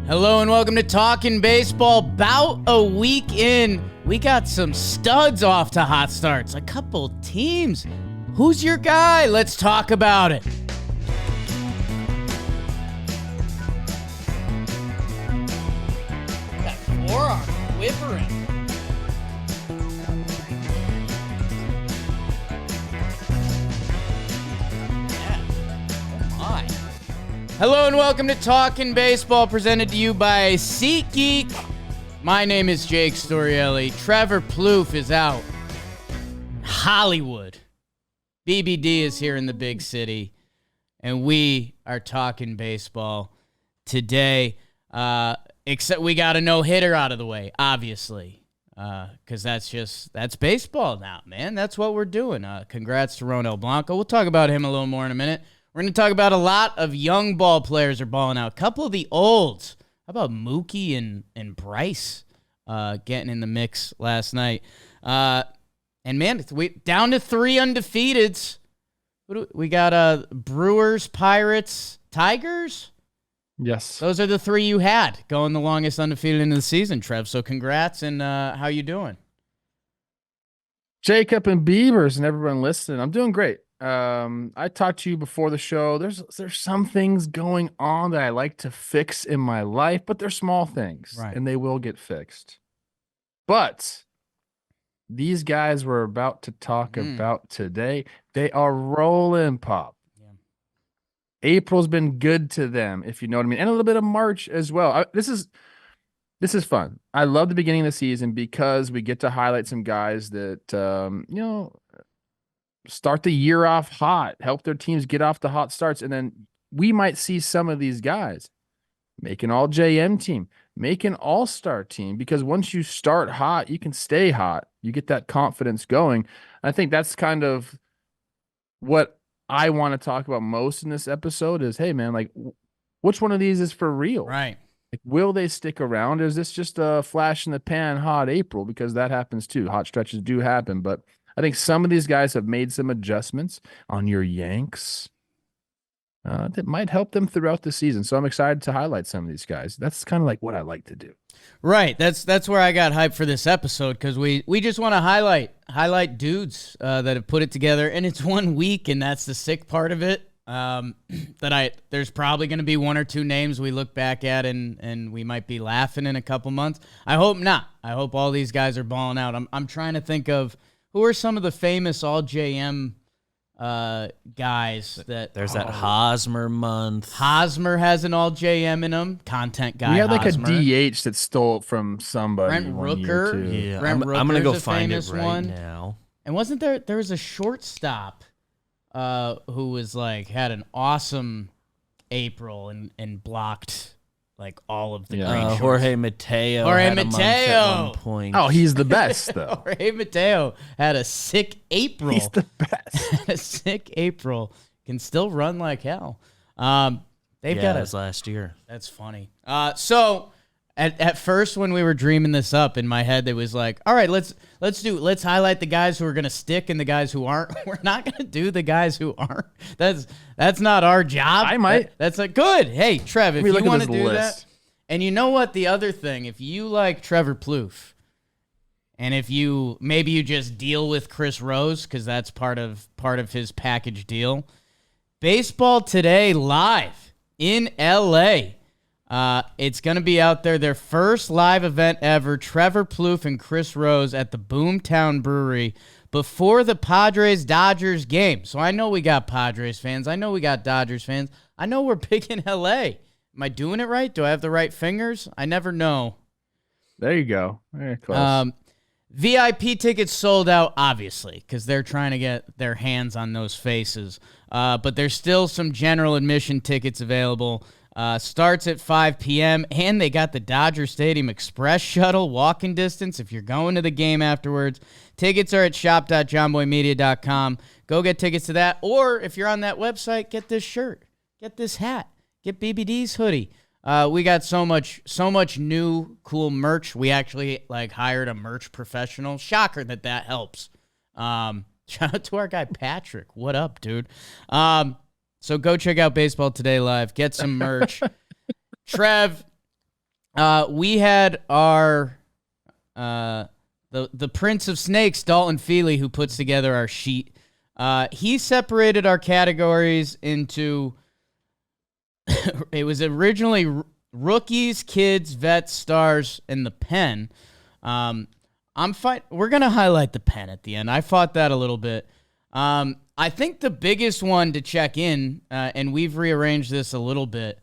Hello and welcome to Talkin' Baseball. About a week in, we got some studs off to hot starts. A couple teams. Who's your guy? Let's talk about it. That forearm quivering. Hello and welcome to Talkin' Baseball, presented to you by SeatGeek. My name is Jake Storielli. Trevor Plouffe is out. Hollywood. BBD is here in the big city, and we are talking baseball today. Except we got a no-hitter out of the way, obviously, because that's baseball now, man. That's what we're doing. Congrats to Ronel Blanco. We'll talk about him a little more in a minute. We're going to talk about a lot of young ball players are balling out. A couple of the olds. How about Mookie and Brice getting in the mix last night? And, man, we down to 3 undefeateds. We got Brewers, Pirates, Tigers? Yes. Those are the 3 you had going the longest undefeated into the season, Trev. So congrats, and how you doing? Jacob and Beavers and everyone listening. I'm doing great. I talked to you before the show. There's some things going on that I like to fix in my life, but they're small things, right, and they will get fixed. But these guys we're about to talk about today, they are rolling, Pop. Yeah. April's been good to them, if you know what I mean, and a little bit of March as well. This is fun. I love the beginning of the season because we get to highlight some guys that start the year off hot, help their teams get off the hot starts, and then we might see some of these guys make an all-JM team, make an all-star team, because once you start hot, you can stay hot. You get that confidence going. I think that's kind of what I want to talk about most in this episode is, hey, man, like, which one of these is for real? Right. Like, will they stick around? Or is this just a flash in the pan hot April? Because that happens too. Hot stretches do happen, but I think some of these guys have made some adjustments on your Yanks that might help them throughout the season. So I'm excited to highlight some of these guys. That's kind of like what I like to do. Right. That's where I got hyped for this episode, because we just want to highlight dudes that have put it together. And it's 1 week, and that's the sick part of it. There's probably going to be 1 or 2 names we look back at and we might be laughing in a couple months. I hope not. I hope all these guys are balling out. I'm trying to think of who are some of the famous all-JM guys that... There's that Hosmer month. Hosmer has an all-JM in him. Content guy. We had like Hosmer. a DH that stole it from somebody. Brent Rooker. Yeah, Brent I'm going to go find it right one. now. And wasn't there was a shortstop who was like, had an awesome April and blocked like all of the great shorts. Jorge Mateo. Jorge had a month Mateo. at one point. Oh, he's the best, though. Jorge Mateo had a sick April. He's the best. A sick April. Can still run like hell. They've got it last year. That's funny. So at first when we were dreaming this up in my head, it was like, all right, let's highlight the guys who are gonna stick and the guys who aren't. We're not gonna do the guys who aren't. That's not our job. I might. That's like good. Hey, Trev, if you want to do list. that. And you know what? The other thing, if you like Trevor Plouffe, and if you just deal with Chris Rose, because that's part of his package deal. Baseball Today live in LA. It's going to be out there, their first live event ever, Trevor Plouffe and Chris Rose at the Boomtown Brewery before the Padres-Dodgers game. So I know we got Padres fans. I know we got Dodgers fans. I know we're big in L.A. Am I doing it right? Do I have the right fingers? I never know. There you go. Very close. VIP tickets sold out, obviously, because they're trying to get their hands on those faces. But there's still some general admission tickets available. Starts at 5 p.m., and they got the Dodger Stadium Express shuttle walking distance if you're going to the game afterwards. Tickets are at shop.johnboymedia.com. Go get tickets to that, or if you're on that website, get this shirt, get this hat, get BBD's hoodie. We got so much new cool merch. We actually hired a merch professional. Shocker that helps. Shout out to our guy Patrick. What up, dude? So go check out Baseball Today Live. Get some merch. Trev, We had our the Prince of Snakes, Dalton Feely, who puts together our sheet. He separated our categories into it was originally rookies, kids, vets, stars, and the pen. We're gonna highlight the pen at the end. I fought that a little bit. I think the biggest one to check in, and we've rearranged this a little bit,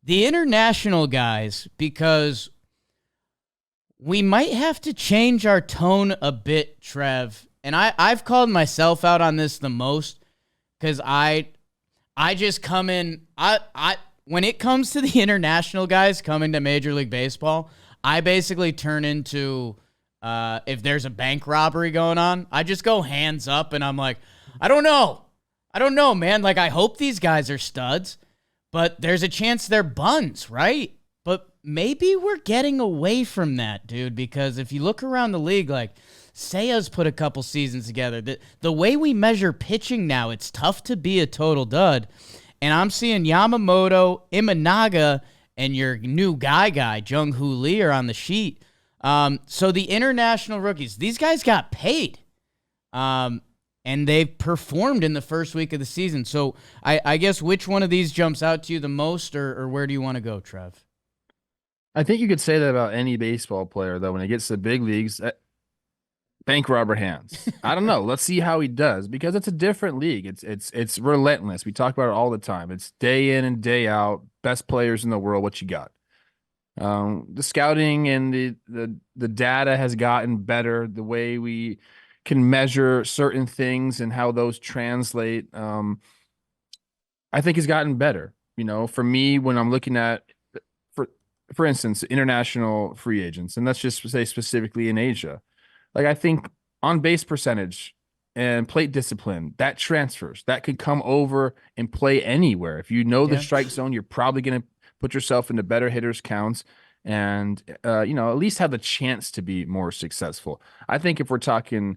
the international guys, because we might have to change our tone a bit, Trev. And I've called myself out on this the most because I just come in. When it comes to the international guys coming to Major League Baseball, I basically turn into if there's a bank robbery going on, I just go hands up and I'm like, I don't know, man. Like, I hope these guys are studs, but there's a chance they're buns, right? But maybe we're getting away from that, dude, because if you look around the league, like, Seiya's put a couple seasons together. The way we measure pitching now, it's tough to be a total dud. And I'm seeing Yamamoto, Imanaga, and your new guy, Jung Hoo Lee, are on the sheet. So the international rookies, these guys got paid. And they've performed in the first week of the season. So I guess which one of these jumps out to you the most, or where do you want to go, Trev? I think you could say that about any baseball player, though, when it gets to the big leagues. Bank robber hands. I don't know. Let's see how he does, because it's a different league. It's relentless. We talk about it all the time. It's day in and day out. Best players in the world. What you got? The scouting and the data has gotten better. The way we can measure certain things and how those translate, I think has gotten better. You know, for me, when I'm looking at, for instance, international free agents, and let's just say specifically in Asia. Like, I think on base percentage and plate discipline, that transfers. That could come over and play anywhere. If you know the strike zone, you're probably going to put yourself into better hitters' counts and, at least have the chance to be more successful. I think if we're talking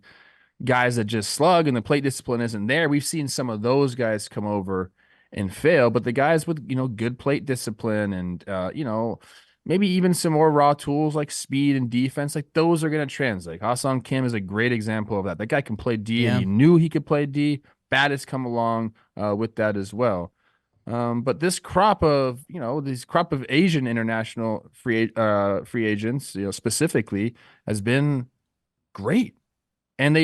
guys that just slug and the plate discipline isn't there, we've seen some of those guys come over and fail. But the guys with, good plate discipline and, maybe even some more raw tools like speed and defense, like those are going to translate. Ha-Seong Kim is a great example of that. That guy can play D, and he knew he could play D. Bat has come along with that as well. But this crop of, Asian international free agents, specifically, has been great. And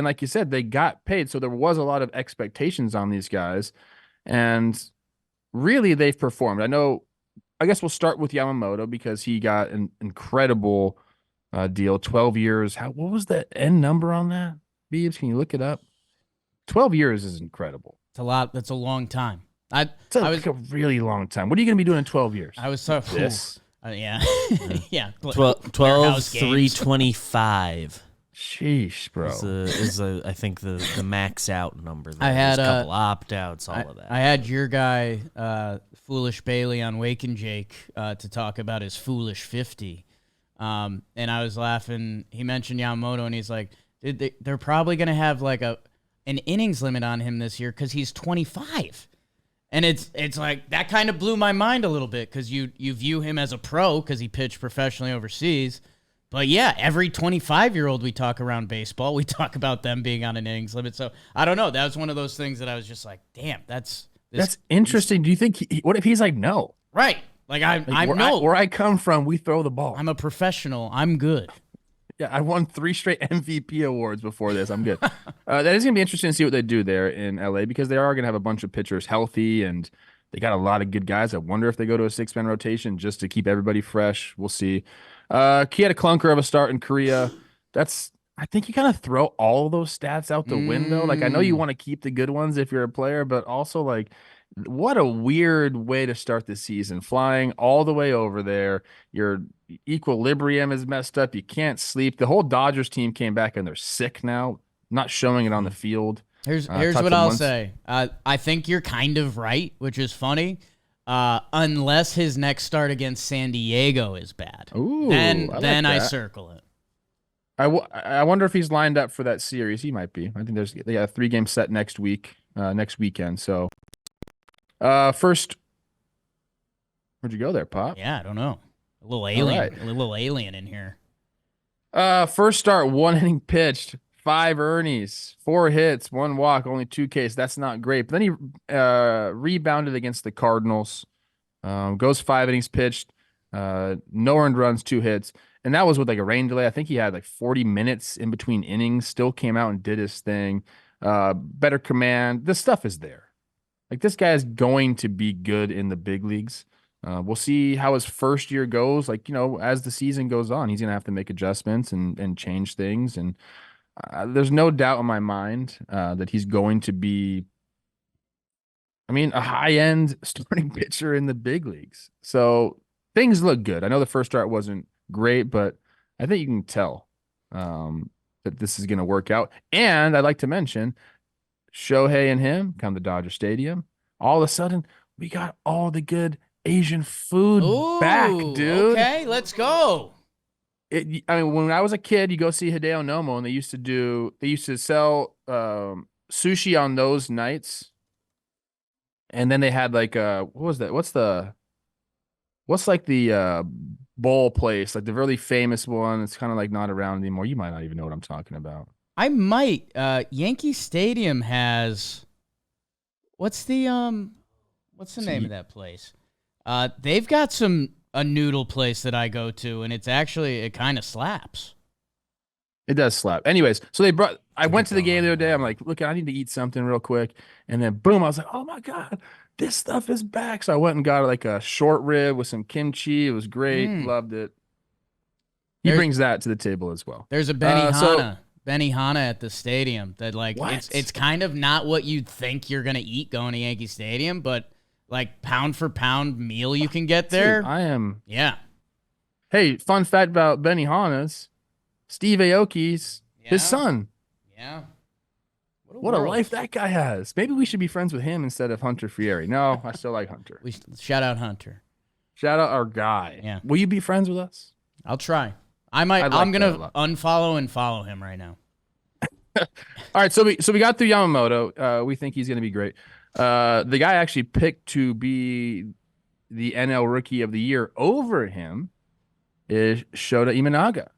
like you said, they got paid. So there was a lot of expectations on these guys, and really they've performed. I guess we'll start with Yamamoto because he got an incredible deal, 12 years. What was the end number on that? Beebs, can you look it up? 12 years is incredible. It's a lot. That's a long time. It's a really long time. What are you going to be doing in 12 years? I was so this. Yeah. Yeah. 12 325. Sheesh, bro. Is I think the max out number. There. I had a couple opt outs, all of that. I had your guy, Foolish Bailey, on Wake and Jake to talk about his Foolish 50, and I was laughing. He mentioned Yamamoto, and he's like, they're probably gonna have like an innings limit on him this year because he's 25, and it's like that kind of blew my mind a little bit because you view him as a pro because he pitched professionally overseas. But yeah, every 25-year-old we talk around baseball, we talk about them being on an innings limit. So I don't know. That was one of those things that I was just like, damn, that's interesting. Do you think? What if he's like, no? Right. Like where I come from, we throw the ball. I'm a professional. I'm good. Yeah, I won 3 straight MVP awards before this. I'm good. That is gonna be interesting to see what they do there in LA because they are gonna have a bunch of pitchers healthy and they got a lot of good guys. I wonder if they go to a 6-man rotation just to keep everybody fresh. We'll see. He had a clunker of a start in Korea. I think you kind of throw all those stats out the window. Like, I know you want to keep the good ones if you're a player, but also, like, what a weird way to start the season. Flying all the way over there. Your equilibrium is messed up. You can't sleep. The whole Dodgers team came back and they're sick now, not showing it on the field. Here's what I'll say. I think you're kind of right, which is funny. Unless his next start against San Diego is bad. Ooh, then I circle it. I wonder if he's lined up for that series. He might be. I think they got a 3-game set next weekend. So, first, where'd you go there, Pop? Yeah, I don't know. A little alien, right. a little alien in here. First start, 1 inning pitched, 5 earnies, 4 hits, 1 walk, only 2 Ks. That's not great. But then he rebounded against the Cardinals. Goes 5 innings pitched, no earned runs, 2 hits. And that was with like a rain delay. I think he had like 40 minutes in between innings, still came out and did his thing. Better command. This stuff is there. Like this guy is going to be good in the big leagues. We'll see how his first year goes. Like, as the season goes on, he's going to have to make adjustments and change things. And there's no doubt in my mind that he's going to be, a high-end starting pitcher in the big leagues. So things look good. I know the first start wasn't great, but I think you can tell that this is going to work out. And I'd like to mention Shohei and him come to Dodger Stadium. All of a sudden, we got all the good Asian food back, dude. Okay, let's go. When I was a kid, you go see Hideo Nomo, and they used to sell sushi on those nights. And then they had like what was that? What's like the bowl place, like the really famous one? It's kind of like not around anymore. You might not even know what I'm talking about. I might. Yankee Stadium has what's the name of that place? They've got a noodle place that I go to, and it kind of slaps. It does slap. Anyways, so I went to the game the other day. I'm like, look, I need to eat something real quick. And then boom, I was like, oh my God, this stuff is back. So I went and got like a short rib with some kimchi. It was great. Loved it. He brings that to the table as well. There's a Benihana at the stadium that it's kind of not what you'd think you're going to eat going to Yankee Stadium, but like pound for pound meal you can get there. Dude, Yeah. Hey, fun fact about Benihana's. Steve Aoki's his son. Yeah. What a life that guy has. Maybe we should be friends with him instead of Hunter Frieri. No, I still like Hunter. Shout out Hunter. Shout out our guy. Yeah. Will you be friends with us? I'll try. I'm gonna unfollow and follow him right now. All right, so we got through Yamamoto. We think he's gonna be great. The guy actually picked to be the NL Rookie of the Year over him is Shōta Imanaga,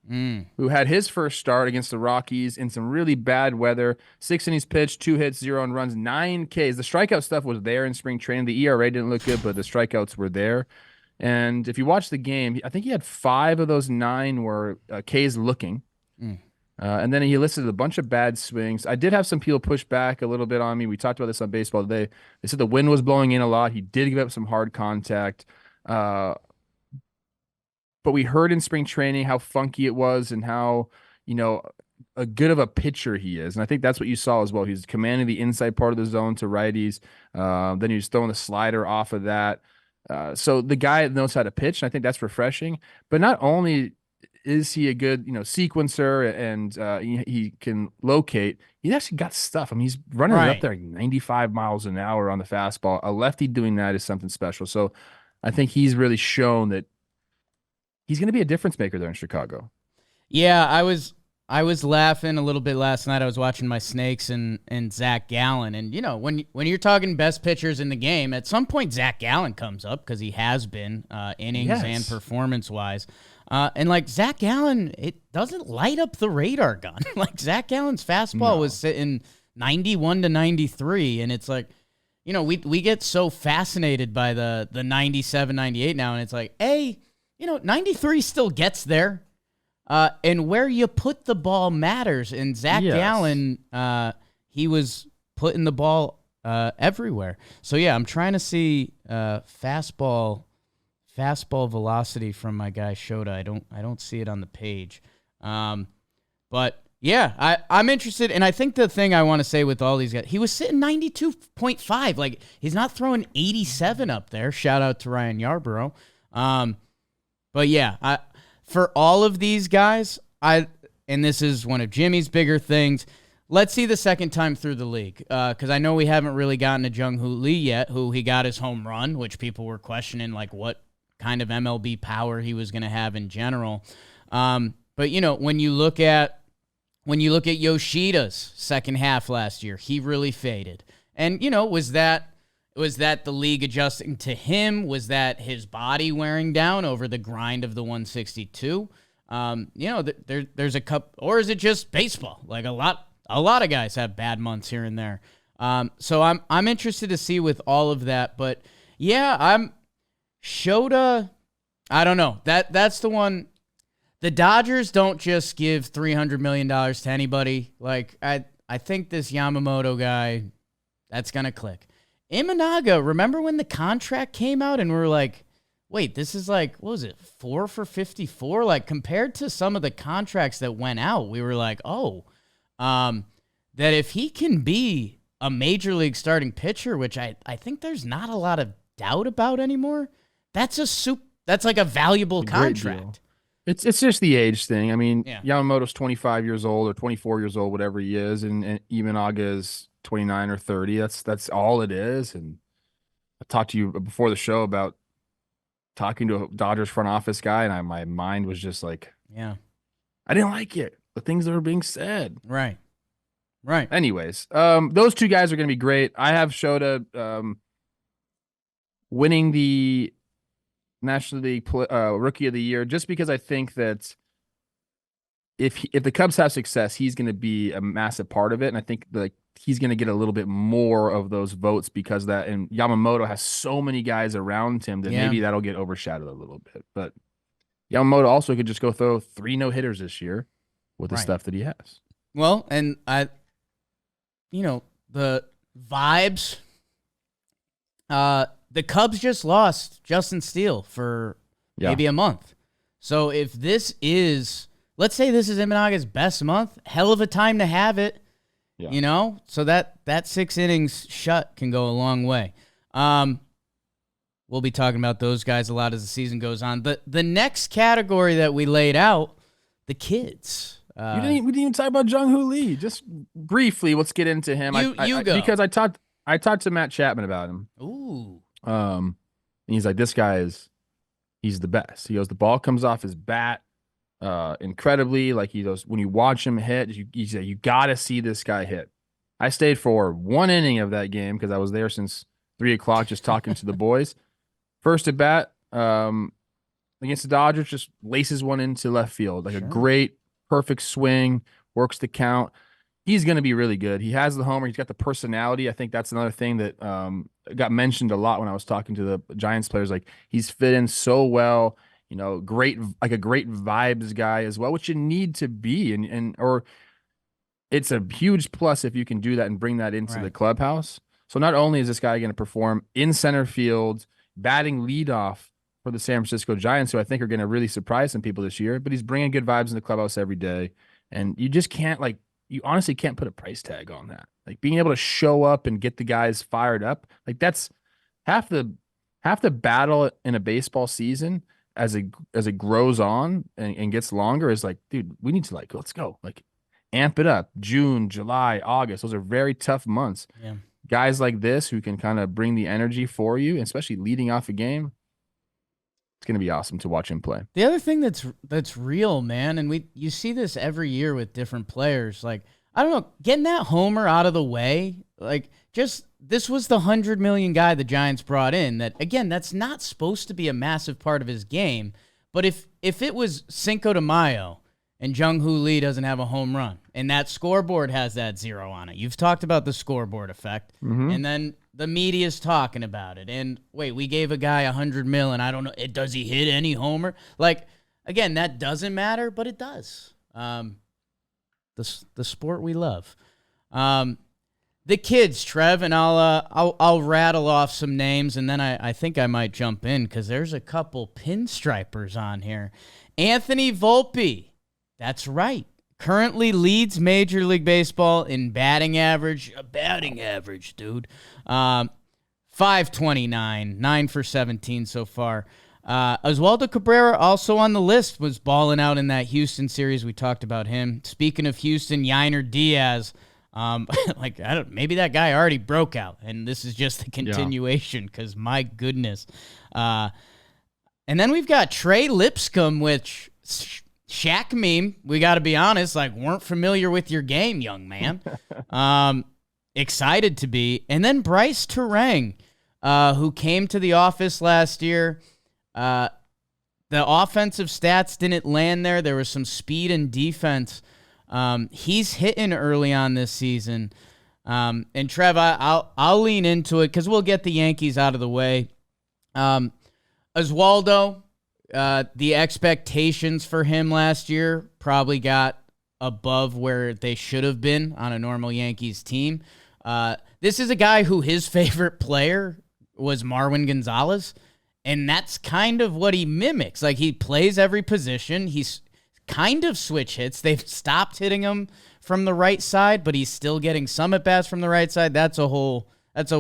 who had his first start against the Rockies in some really bad weather. 6 innings pitched, 2 hits, 0 earned runs, 9 Ks. The strikeout stuff was there in spring training. The ERA didn't look good, but the strikeouts were there. And if you watch the game, I think he had 5 of those 9 were Ks looking. And then he listed a bunch of bad swings. I did have some people push back a little bit on me. We talked about this on Baseball Today. They said the wind was blowing in a lot. He did give up some hard contact. But we heard in spring training how funky it was and how, a good of a pitcher he is. And I think that's what you saw as well. He's commanding the inside part of the zone to righties. Then he was throwing the slider off of that. So the guy knows how to pitch, and I think that's refreshing. But not only is he a good, sequencer and he can locate, he actually got stuff. I mean, he's running it up there like 95 miles an hour on the fastball. A lefty doing that is something special. So I think he's really shown that he's going to be a difference maker there in Chicago. Yeah, I was laughing a little bit last night. I was watching my Snakes and Zach Gallen. And, when you're talking best pitchers in the game, at some point Zach Gallen comes up because he has been innings and performance-wise. And, Zach Gallen, it doesn't light up the radar gun. Zach Gallen's fastball was sitting 91 to 93, and it's like, we get so fascinated by the 97, 98 now, and it's like, 93 still gets there. And where you put the ball matters. And Zach Gallen, he was putting the ball everywhere. So, yeah, I'm trying to see fastball velocity from my guy Shōta. I don't see it on the page. But, yeah, I'm interested. And I think the thing I want to say with all these guys, he was sitting 92.5. He's not throwing 87 up there. Shout out to Ryan Yarborough. But yeah, for all of these guys, and this is one of Jimmy's bigger things, let's see the second time through the league. Because I know we haven't really gotten to Jung Hoo Lee yet, who he got his home run, which people were questioning, what kind of MLB power he was going to have in general. But, when you look at Yoshida's second half last year, he really faded. And, was that Was that the league adjusting to him? Was that his body wearing down over the grind of the 162? There's a cup, or is it just baseball? Like a lot of guys have bad months here and there. So I'm interested to see with all of that. But yeah, I'm Shōta. I don't know. That's the one. The Dodgers don't just give $300 million to anybody. Like I think this Yamamoto guy, that's gonna click. Imanaga, remember when the contract came out and we were like, wait, this is like, what was it, 4 for 54? Like, compared to some of the contracts that went out, we were like, that if he can be a major league starting pitcher, which I think there's not a lot of doubt about anymore, that's like a valuable contract. It's just the age thing. I mean, Yamamoto's 25 years old or 24 years old, whatever he is, and Imanaga is 29 or 30. That's all it is. And I talked to you before the show about talking to a Dodgers front office guy, and my mind was just like, I didn't like it. The things that were being said. Right. Anyways, those two guys are going to be great. I have Shōta winning the National League Rookie of the Year, just because I think that if the Cubs have success, he's going to be a massive part of it, and I think he's going to get a little bit more of those votes because that, and Yamamoto has so many guys around him that maybe that'll get overshadowed a little bit. But Yamamoto also could just go throw 3 no-hitters this year with the stuff that he has. Well, and the vibes. The Cubs just lost Justin Steele for maybe a month. So if this is, let's say this is Imanaga's best month, hell of a time to have it. Yeah. So that 6 innings shut can go a long way. We'll be talking about those guys a lot as the season goes on. The next category that we laid out, the kids. We didn't even talk about Jung Hoo Lee. Just briefly, let's get into him. You go. Because I talked to Matt Chapman about him. Ooh. And he's like, this guy he's the best. He goes, the ball comes off his bat incredibly. Like he goes, when you watch him hit, you got to see this guy hit. I stayed for 1 inning of that game because I was there since 3:00 just talking to the boys. First at bat against the Dodgers, just laces one into left field. Like a great, perfect swing, works the count. He's going to be really good. He has the homer. He's got the personality. I think that's another thing that got mentioned a lot when I was talking to the Giants players. Like he's fit in so well, great, like a great vibes guy as well, which you need to be. Or it's a huge plus if you can do that and bring that into the clubhouse. So not only is this guy going to perform in center field, batting leadoff for the San Francisco Giants, who I think are going to really surprise some people this year, but he's bringing good vibes in the clubhouse every day. And you just can't you honestly can't put a price tag on that. Like being able to show up and get the guys fired up, like that's half the battle in a baseball season as it grows on and gets longer is like, dude, we need to let's go. Like amp it up. June, July, August. Those are very tough months. Yeah. Guys like this who can kind of bring the energy for you, especially leading off a game. It's going to be awesome to watch him play. The other thing that's real, man, and you see this every year with different players. Like, I don't know, getting that homer out of the way, this was the $100 million guy the Giants brought in. That again, that's not supposed to be a massive part of his game. But if it was Cinco de Mayo and Jung Hoo Lee doesn't have a home run and that scoreboard has that 0 on it, you've talked about the scoreboard effect, and then the media's talking about it. And wait, we gave a guy $100 million, and I don't know, does he hit any homer? Like, again, that doesn't matter, but it does. The sport we love. The kids, Trev, and I'll rattle off some names, and then I think I might jump in because there's a couple pinstripers on here. Anthony Volpe, that's right. Currently leads Major League Baseball in batting average. A batting average, dude. 529, 9 for 17 so far. Oswaldo Cabrera also on the list, was balling out in that Houston series. We talked about him. Speaking of Houston, Yainer Diaz. Maybe that guy already broke out, and this is just the continuation because my goodness. And then we've got Trey Lipscomb, which Shaq meme, we got to be honest, weren't familiar with your game, young man. Excited to be. And then Brice Turang. who came to the office last year. The offensive stats didn't land there. There was some speed and defense. He's hitting early on this season. And Trev, I'll lean into it because we'll get the Yankees out of the way. Oswaldo, the expectations for him last year probably got above where they should have been on a normal Yankees team. This is a guy who his favorite player was Marwin Gonzalez, and that's kind of what he mimics. Like, he plays every position. He's kind of switch hits. They've stopped hitting him from the right side, but he's still getting some at bats from the right side. That's a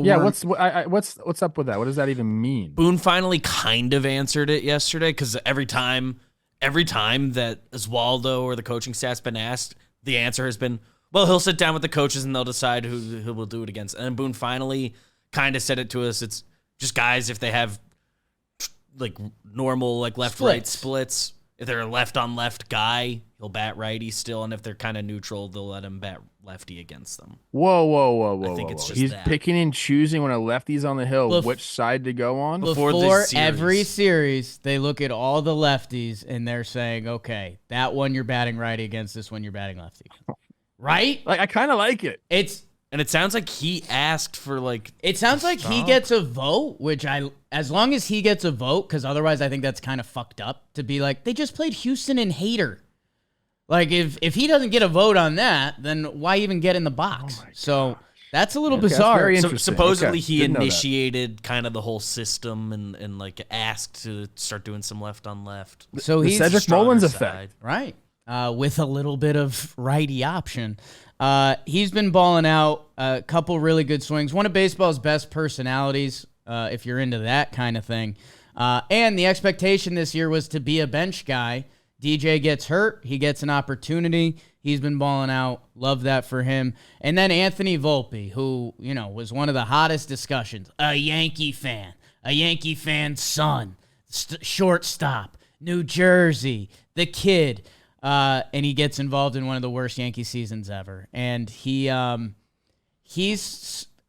yeah. What's up with that? What does that even mean? Boone finally kind of answered it yesterday, because every time that Oswaldo or the coaching staff's been asked, the answer has been, well, he'll sit down with the coaches and they'll decide who will do it against. And then Boone finally kind of said it to us. It's just guys, if they have like normal like left-right splits, if they're a left-on-left guy, he'll bat righty still, and if they're kind of neutral, they'll let him bat lefty against them. Whoa. I think it's just He's that. picking and choosing when a lefty's on the hill which side to go on? Before every series, they look at all the lefties, and they're saying, okay, that one you're batting righty against, this one you're batting lefty. Right? Like, I kind of like it. And it sounds like he asked for like. It sounds like he gets a vote, which as long as he gets a vote, because otherwise I think that's kind of fucked up to be like, they just played Houston and Hader. Like, if he doesn't get a vote on that, then why even get in the box? So that's a little bizarre. Very So interesting. supposedly Okay. he Didn't know that. initiated kind of the whole system and like asked to start doing some left on left. So The he's Cedric stronger Mullins side. effect. right, with a little bit of righty option. He's been balling out, a couple really good swings. One of baseball's best personalities, if you're into that kind of thing. And the expectation this year was to be a bench guy. DJ gets hurt. He gets an opportunity. He's been balling out. Love that for him. And then Anthony Volpe, who, was one of the hottest discussions. A Yankee fan's son, shortstop, New Jersey, the kid. And he gets involved in one of the worst Yankee seasons ever. And he's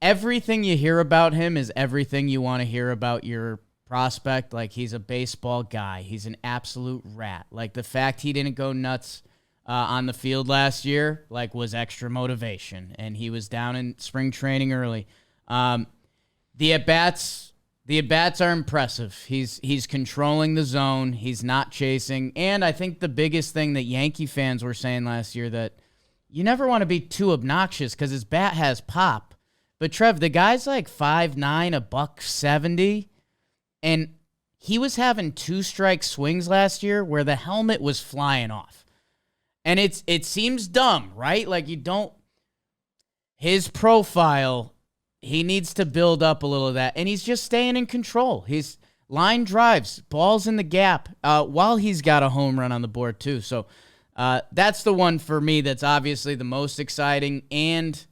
everything you hear about him is everything you want to hear about your prospect. Like, he's a baseball guy. He's an absolute rat. Like, the fact he didn't go nuts on the field last year, was extra motivation. And he was down in spring training early. The at-bats are impressive. He's controlling the zone. He's not chasing. And I think the biggest thing that Yankee fans were saying last year, that you never want to be too obnoxious because his bat has pop. But Trev, the guy's like 5'9", $170, and he was having 2-strike swings last year where the helmet was flying off. And it seems dumb, right? Like, his profile, he needs to build up a little of that, and he's just staying in control. He's line drives, balls in the gap, while he's got a home run on the board too. So that's the one for me that's obviously the most exciting. And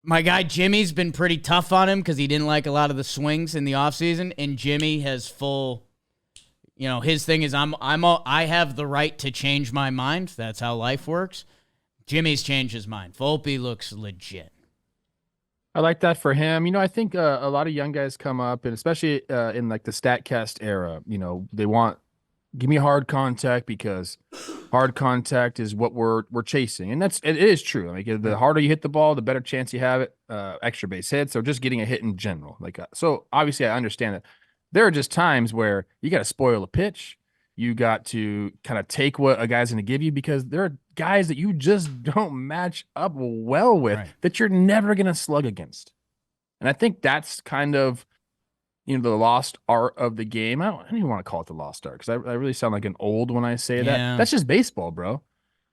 my guy Jimmy's been pretty tough on him because he didn't like a lot of the swings in the offseason, and Jimmy has full, his thing is I have the right to change my mind. That's how life works. Jimmy's changed his mind. Volpe looks legit. I like that for him. I think a lot of young guys come up, and especially in like the StatCast era, they want, give me hard contact because hard contact is what we're chasing. And it is true. Like, the harder you hit the ball, the better chance you have it, extra base hits, or just getting a hit in general. So obviously I understand that there are just times where you got to spoil a pitch. You got to kind of take what a guy's going to give you, because there are guys that you just don't match up well with, right, that you're never going to slug against. And I think that's kind of, the lost art of the game. I don't even want to call it the lost art, because I really sound like an old when I say that. That's just baseball, bro.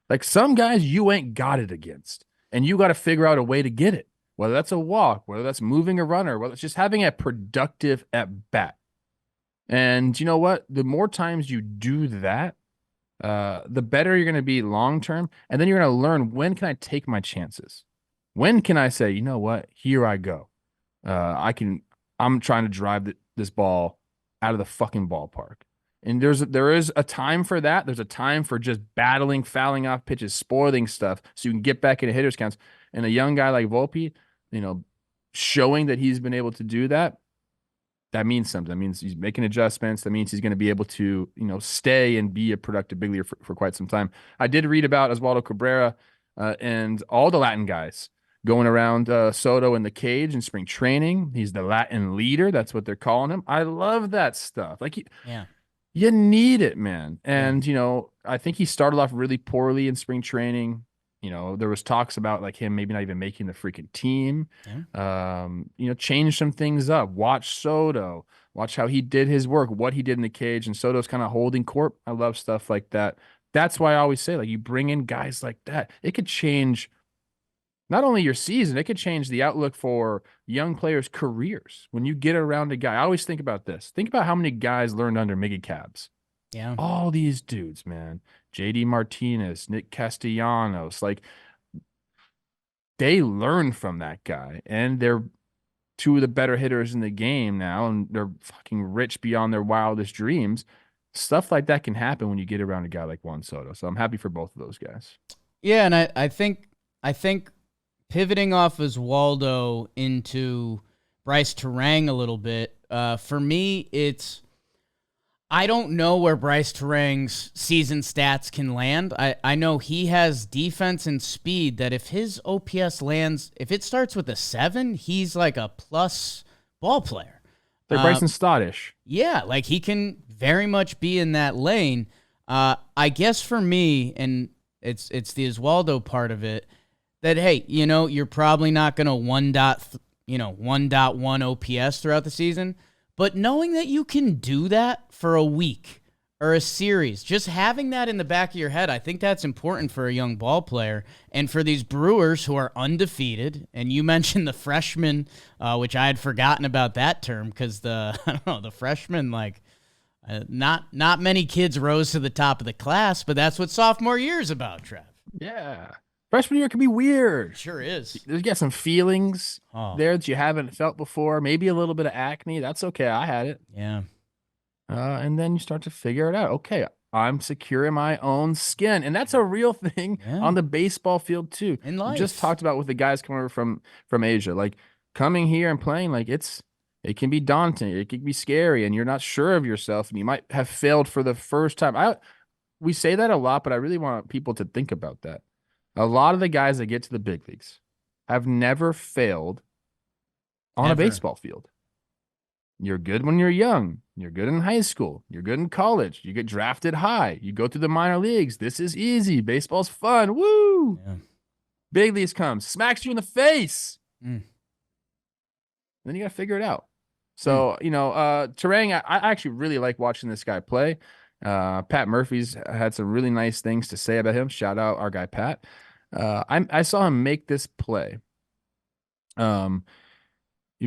Like, some guys you ain't got it against, and you got to figure out a way to get it, whether that's a walk, whether that's moving a runner, whether it's just having a productive at bat. And you know what? The more times you do that, the better you're going to be long-term. And then you're going to learn, when can I take my chances? When can I say, you know what? Here I go. I'm trying to drive this ball out of the fucking ballpark. And there is a time for that. There's a time for just battling, fouling off pitches, spoiling stuff so you can get back into hitters counts. And a young guy like Volpe, showing that he's been able to do that, that means something. That means he's making adjustments. That means he's going to be able to, stay and be a productive big leaguer for quite some time. I did read about Oswaldo Cabrera and all the Latin guys going around Soto in the cage in spring training. He's the Latin leader. That's what they're calling him. I love that stuff. Like, you need it, man. And, I think he started off really poorly in spring training. There was talks about like him maybe not even making the freaking team. Change some things up. Watch Soto. Watch how he did his work, what he did in the cage, and Soto's kind of holding court. I love stuff like that. That's why I always say, like, you bring in guys like that, it could change not only your season, it could change the outlook for young players' careers. When you get around a guy, I always think about this. Think about how many guys learned under Miggy Cabs. Yeah. All these dudes, man. JD Martinez, Nick Castellanos, like they learned from that guy, and they're two of the better hitters in the game now, and they're fucking rich beyond their wildest dreams. Stuff like that can happen when you get around a guy like Juan Soto. So I'm happy for both of those guys. Yeah, and I think pivoting off Oswaldo into Brice Turang a little bit, for me, I don't know where Brice Turang's season stats can land. I know he has defense and speed that if his OPS lands, if it starts with a 7, he's like a plus ball player. Like Bryson Stott-ish. Yeah, like he can very much be in that lane. I guess for me, and it's the Oswaldo part of it, that, hey, you're probably not going to 1.1 OPS throughout the season. But knowing that you can do that for a week or a series, just having that in the back of your head, I think that's important for a young ball player. And for these Brewers who are undefeated, and you mentioned the freshmen, which I had forgotten about that term because the freshmen, not many kids rose to the top of the class, but that's what sophomore year is about, Trev. Yeah. Freshman year can be weird. Sure is. You got some feelings there that you haven't felt before. Maybe a little bit of acne. That's okay. I had it. Yeah. And then you start to figure it out. Okay, I'm secure in my own skin. And that's a real thing on the baseball field too. In life. We just talked about with the guys coming over from Asia. Like coming here and playing, like it can be daunting. It can be scary. And you're not sure of yourself. And you might have failed for the first time. We say that a lot, but I really want people to think about that. A lot of the guys that get to the big leagues have never failed on a baseball field. You're good when you're young. You're good in high school. You're good in college. You get drafted high. You go through the minor leagues. This is easy. Baseball's fun. Woo! Yeah. Big leagues comes, smacks you in the face. Then you got to figure it out. So, Turang, I actually really like watching this guy play. Pat Murphy's had some really nice things to say about him. Shout out our guy Pat. I saw him make this play. You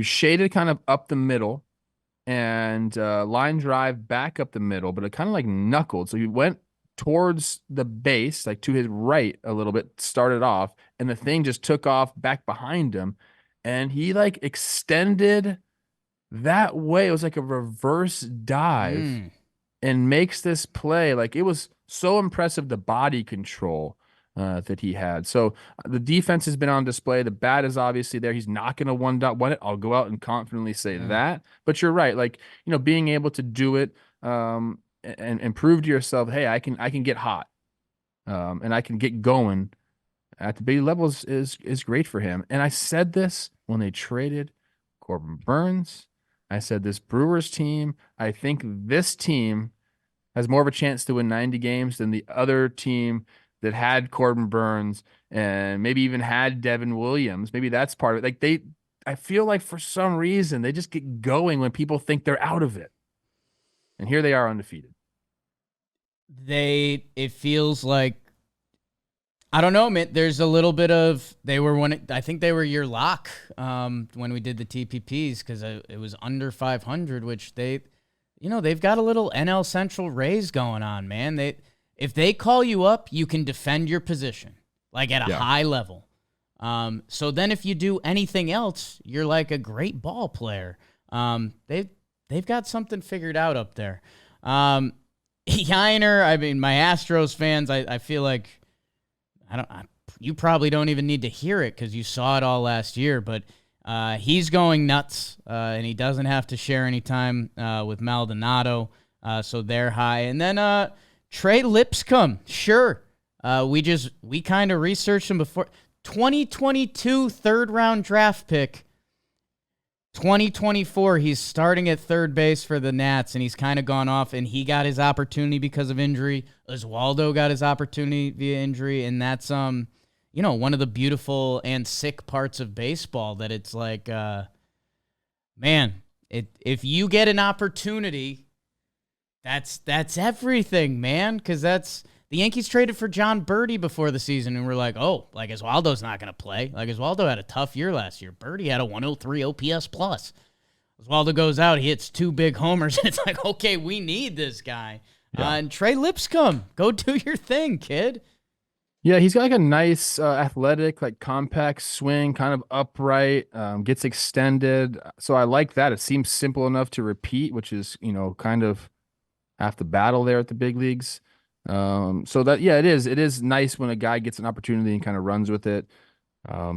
shaded kind of up the middle and line drive back up the middle, but it kind of like knuckled. So he went towards the base, like to his right a little bit, started off, and the thing just took off back behind him, and he like extended that way. It was like a reverse dive. And makes this play. Like, it was so impressive, the body control that he had. So the defense has been on display. The bat is obviously there. He's not going to 1.1 it. I'll go out and confidently say that. But you're right. Like, being able to do it and prove to yourself, hey, I can get hot and I can get going at the big levels is great for him. And I said this when they traded Corbin Burnes. I said this Brewers team, I think this team has more of a chance to win 90 games than the other team that had Corbin Burnes and maybe even had Devin Williams. Maybe that's part of it. Like I feel like for some reason they just get going when people think they're out of it. And here they are undefeated. It feels like, I don't know, man. There's a little bit of, I think they were your lock when we did the TPPs because it was under 500, which they've got a little NL Central raise going on, man. If they call you up, you can defend your position like at a high level. So then if you do anything else, you're like a great ball player. They've got something figured out up there. Yainer, I mean, my Astros fans, I feel like, you probably don't even need to hear it because you saw it all last year, but He's going nuts, and he doesn't have to share any time with Maldonado, so they're high. And then Trey Lipscomb, sure. We kind of researched him before. 2022 third-round draft pick. 2024, he's starting at third base for the Nats, and he's kind of gone off, and he got his opportunity because of injury. Oswaldo got his opportunity via injury, and that's one of the beautiful and sick parts of baseball, that it's like, man, if you get an opportunity, that's everything, man, because the Yankees traded for John Birdie before the season, and we're like, oh, like Oswaldo's not going to play. Like Oswaldo had a tough year last year. Birdie had a 103 OPS plus. Oswaldo goes out, he hits 2 big homers, and it's like, okay, we need this guy. Yeah. And Trey Lipscomb, go do your thing, kid. Yeah, he's got like a nice athletic, like compact swing, kind of upright, gets extended. So I like that. It seems simple enough to repeat, which is, kind of half the battle there at the big leagues. So that, yeah, it is nice when a guy gets an opportunity and kind of runs with it.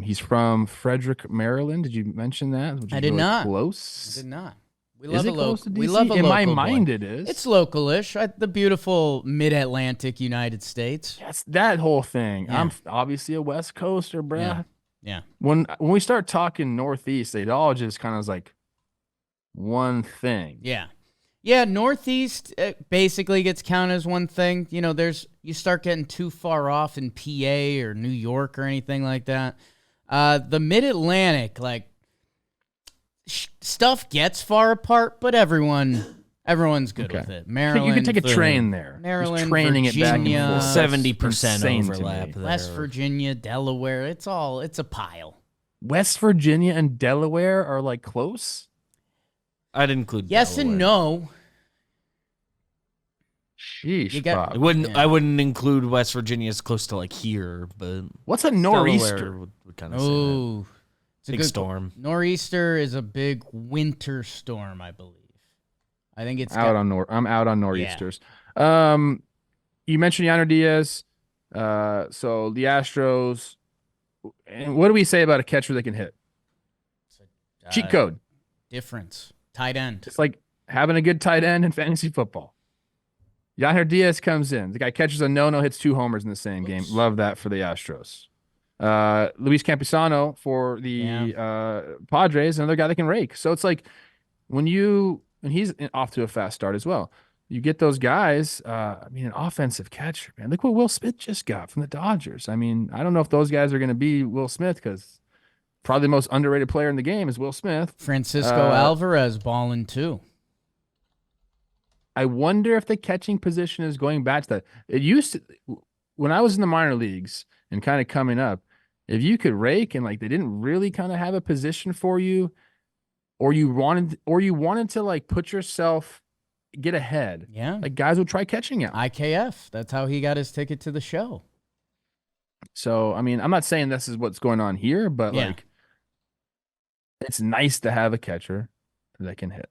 He's from Frederick, Maryland. Did you mention that? I did not. Close. I did not. We love close to DC? We love a in local my mind boy. It is. It's localish. The beautiful mid-Atlantic United States. Yes, that whole thing. Yeah. I'm obviously a West Coaster, bruh. Yeah. When we start talking Northeast, it all just kind of is like one thing. Yeah. Yeah, Northeast basically gets counted as one thing. You start getting too far off in PA or New York or anything like that. The Mid-Atlantic, like, stuff gets far apart, but everyone's good with it. Maryland, you can take a train there. Maryland, training Virginia, it back and forth. 70% overlap there. West Virginia, Delaware, it's a pile. West Virginia and Delaware are like close? I'd include yes Delaware. and no. Sheesh, Bob. I wouldn't include West Virginia as close to like here, but what's a nor'easter? Delaware would kind of say that. It's a big good storm. Nor'easter is a big winter storm, I believe. I think it's I'm out on nor'easters. Yeah. You mentioned Yainer Diaz. So the Astros. And what do we say about a catcher that can hit? Cheat code. Difference. Tight end. It's like having a good tight end in fantasy football. Yainer Diaz comes in. The guy catches a no-no, hits 2 homers in the same game. Love that for the Astros. Luis Campusano for the Padres, another guy that can rake. So it's like and he's off to a fast start as well. You get those guys, an offensive catcher, man. Look what Will Smith just got from the Dodgers. I don't know if those guys are going to be Will Smith, because probably the most underrated player in the game is Will Smith. Francisco Alvarez balling too. I wonder if the catching position is going back to that. It used to, when I was in the minor leagues and kind of coming up, if you could rake and like they didn't really kind of have a position for you, or you wanted to like put yourself, get ahead. Yeah. Like guys would try catching him. IKF. That's how he got his ticket to the show. So, I'm not saying this is what's going on here, but like it's nice to have a catcher that can hit.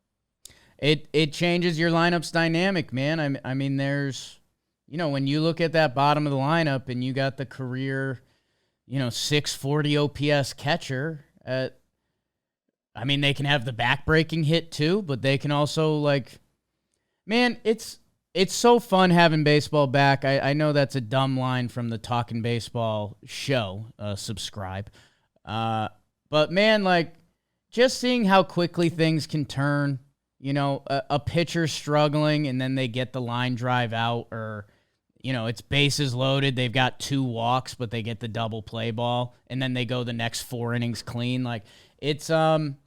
It changes your lineup's dynamic, man. There's, when you look at that bottom of the lineup and you got the career, 640 OPS catcher, they can have the back-breaking hit too, but they can also man, it's so fun having baseball back. I know that's a dumb line from the Talkin' Baseball show. Subscribe. But man, just seeing how quickly things can turn. A pitcher struggling and then they get the line drive out, or, it's bases loaded. They've got 2 walks, but they get the double play ball and then they go the next 4 innings clean. It's, the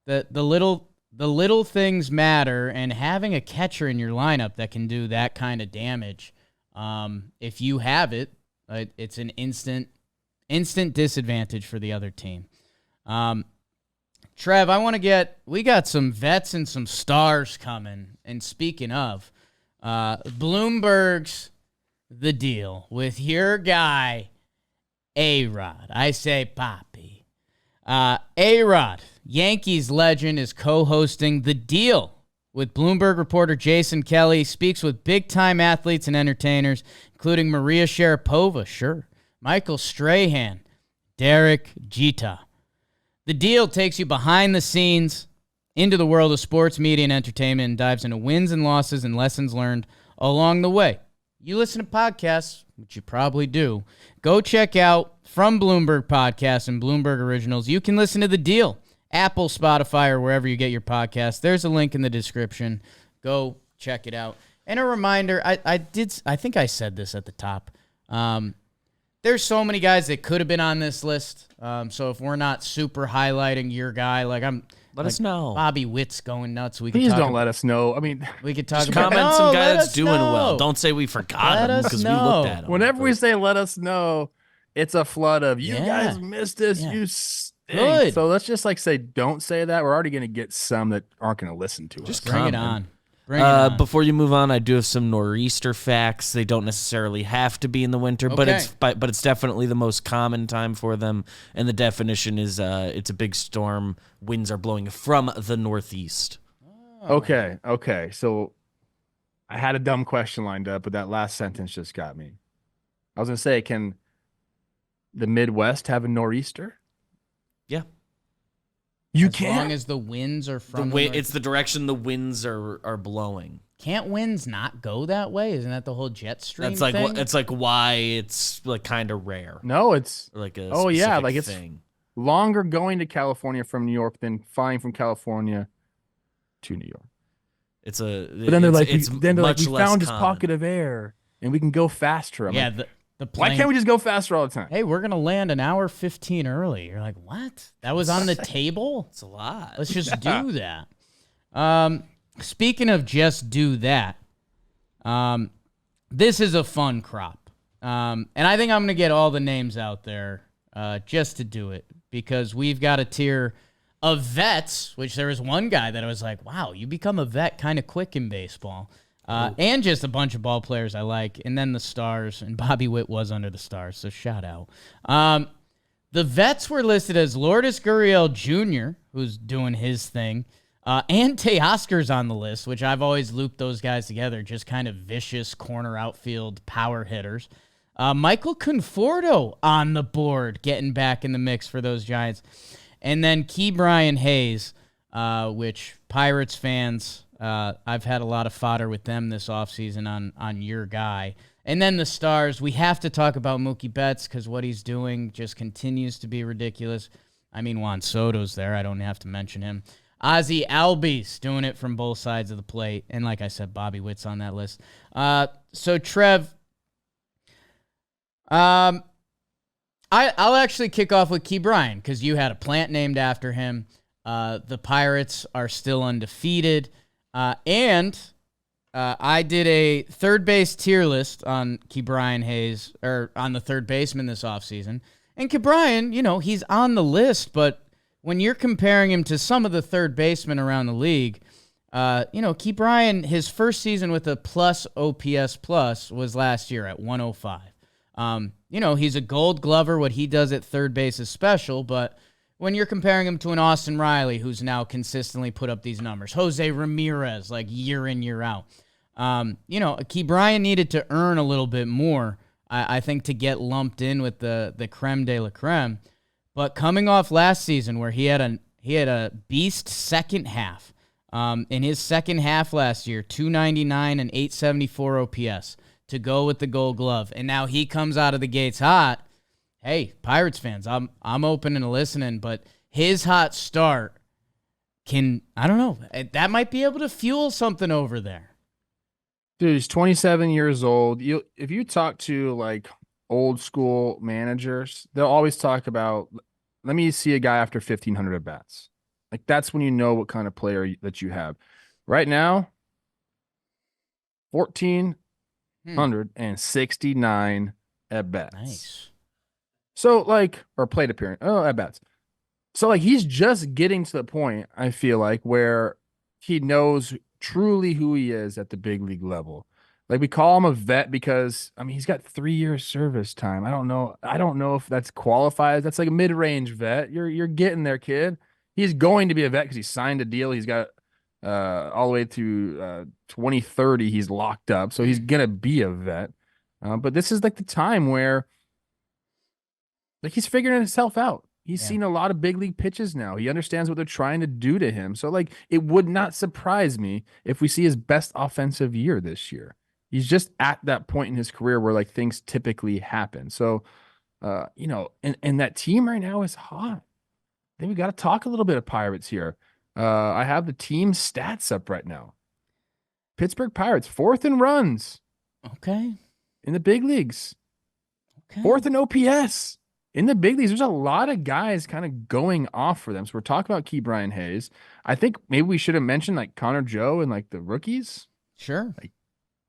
little things matter, and having a catcher in your lineup that can do that kind of damage. If you have it, it's an instant disadvantage for the other team. Trev, we got some vets and some stars coming. And speaking of, Bloomberg's The Deal with your guy, A-Rod. I say Poppy. A-Rod, Yankees legend, is co-hosting The Deal with Bloomberg reporter Jason Kelly. Speaks with big-time athletes and entertainers, including Maria Sharapova, Michael Strahan, Derek Jeter. The Deal takes you behind the scenes into the world of sports, media, and entertainment and dives into wins and losses and lessons learned along the way. You listen to podcasts, which you probably do. Go check out From Bloomberg Podcasts and Bloomberg Originals. You can listen to The Deal, Apple, Spotify, or wherever you get your podcasts. There's a link in the description. Go check it out. And a reminder, I think I said this at the top. There's so many guys that could have been on this list. So if we're not super highlighting your guy, let us know. Bobby Witt's going nuts. Please don't let us know. I mean, we could talk just about comment some guy let that's us doing know. well. Don't say we forgot him because we looked at him. Whenever we say let us know, it's a flood of you guys missed this. You stink. Good. So let's just say don't say that. We're already going to get some that aren't going to listen to us. Just bring it on. Before you move on, I do have some nor'easter facts. They don't necessarily have to be in the winter, but it's definitely the most common time for them. And the definition is it's a big storm. Winds are blowing from the northeast. Oh. Okay. So I had a dumb question lined up, but that last sentence just got me. I was going to say, can the Midwest have a nor'easter? Yeah. As long as the winds are from it's the direction the winds are blowing. Can't winds not go that way? Isn't that the whole jet stream That's like thing? it's like why it's like kind of rare. No, it's like a it's thing. Longer going to California from New York than flying from California to New York. But then they're like, we found this common. pocket of air and we can go faster. Yeah, the plane. Why can't we just go faster all the time? Hey, we're going to land an hour 15 early. You're like, what? That was on the table? It's a lot. Let's just do that. Speaking of just do that, this is a fun crop. And I think I'm going to get all the names out there just to do it because we've got a tier of vets, which there was one guy that I was like, wow, you become a vet kind of quick in baseball. And just a bunch of ball players I like, and then the stars, and Bobby Witt was under the stars, so shout out. The vets were listed as Lourdes Gurriel Jr., who's doing his thing, and Teoscar's on the list, which I've always looped those guys together, just kind of vicious corner outfield power hitters. Michael Conforto on the board, getting back in the mix for those Giants. And then Ke'Bryan Hayes, which Pirates fans... I've had a lot of fodder with them this offseason on your guy. And then the stars, we have to talk about Mookie Betts because what he's doing just continues to be ridiculous. I mean, Juan Soto's there. I don't have to mention him. Ozzie Albies doing it from both sides of the plate. And like I said, Bobby Witt's on that list. So, Trev, I'll actually kick off with Ke'Bryan because you had a plant named after him. The Pirates are still undefeated. And I did a third base tier list on Ke'Bryan Hayes, or on the third baseman this offseason. And Ke'Bryan, he's on the list, but when you're comparing him to some of the third basemen around the league, Ke'Bryan, his first season with a plus OPS plus was last year at 105. He's a Gold Glover. What he does at third base is special, but when you're comparing him to an Austin Riley, who's now consistently put up these numbers, Jose Ramirez, like year in, year out, Ke'Bryan needed to earn a little bit more, I think, to get lumped in with the creme de la creme. But coming off last season where he had a beast second half, in his second half last year, 299 and 874 OPS to go with the Gold Glove, and now he comes out of the gates hot. Hey, Pirates fans, I'm open and listening, but his hot start that might be able to fuel something over there. Dude, he's 27 years old. If you talk to like old school managers, they'll always talk about, let me see a guy after 1,500 at bats. Like that's when you know what kind of player that you have. Right now, 1,469 at bats. Nice. So, or plate appearance. Oh, at bats. So, he's just getting to the point, I feel like, where he knows truly who he is at the big league level. Like, we call him a vet because, he's got 3 years service time. I don't know if that's qualified. That's like a mid-range vet. You're getting there, kid. He's going to be a vet because he signed a deal. He's got all the way to 2030. He's locked up. So, he's going to be a vet. But this is like the time where he's figuring himself out. He's seen a lot of big league pitches now. He understands what they're trying to do to him. So, like, it would not surprise me if we see his best offensive year this year. He's just at that point in his career where, like, things typically happen. So, and that team right now is hot. Then we got to talk a little bit of Pirates here. I have the team stats up right now. Pittsburgh Pirates, 4th in runs. Okay. In the big leagues. Okay. 4th in OPS. In the big leagues, there's a lot of guys kind of going off for them. So we're talking about Ke'Bryan Hayes. I think maybe we should have mentioned like Connor Joe and like the rookies. Sure.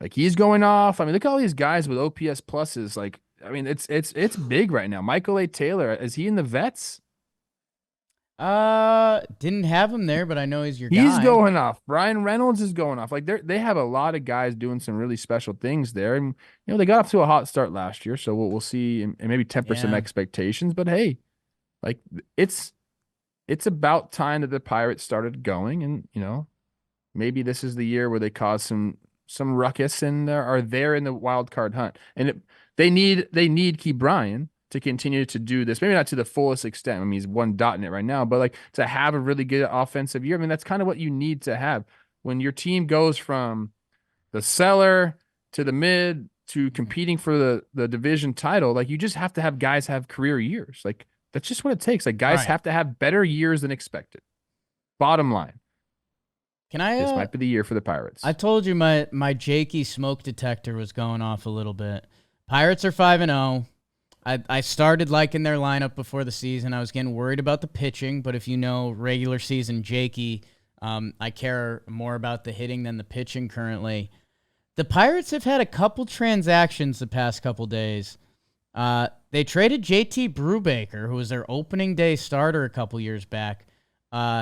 Like he's going off. I mean, look at all these guys with OPS pluses. Like, I mean, it's big right now. Michael A. Taylor, is he in the vets? Didn't have him there, but I know he's your guy. He's going off. Brian Reynolds is going off. Like they have a lot of guys doing some really special things there, and they got off to a hot start last year, so we'll see and maybe temper some expectations. But hey, like it's about time that the Pirates started going, and maybe this is the year where they cause some ruckus and are there in the wild card hunt, and they need Ke'Bryan to continue to do this, maybe not to the fullest extent. I mean, he's one dot in it right now, but like to have a really good offensive year. I mean, that's kind of what you need to have when your team goes from the cellar to the mid to competing for the division title. Like you just have to have guys have career years. Like that's just what it takes. Like guys have to have better years than expected. Bottom line. This might be the year for the Pirates. I told you my Jakey smoke detector was going off a little bit. Pirates are 5-0. I started liking their lineup before the season. I was getting worried about the pitching, but if you know regular season Jakey, I care more about the hitting than the pitching currently. The Pirates have had a couple transactions the past couple days. They traded JT Brubaker, who was their opening day starter a couple years back.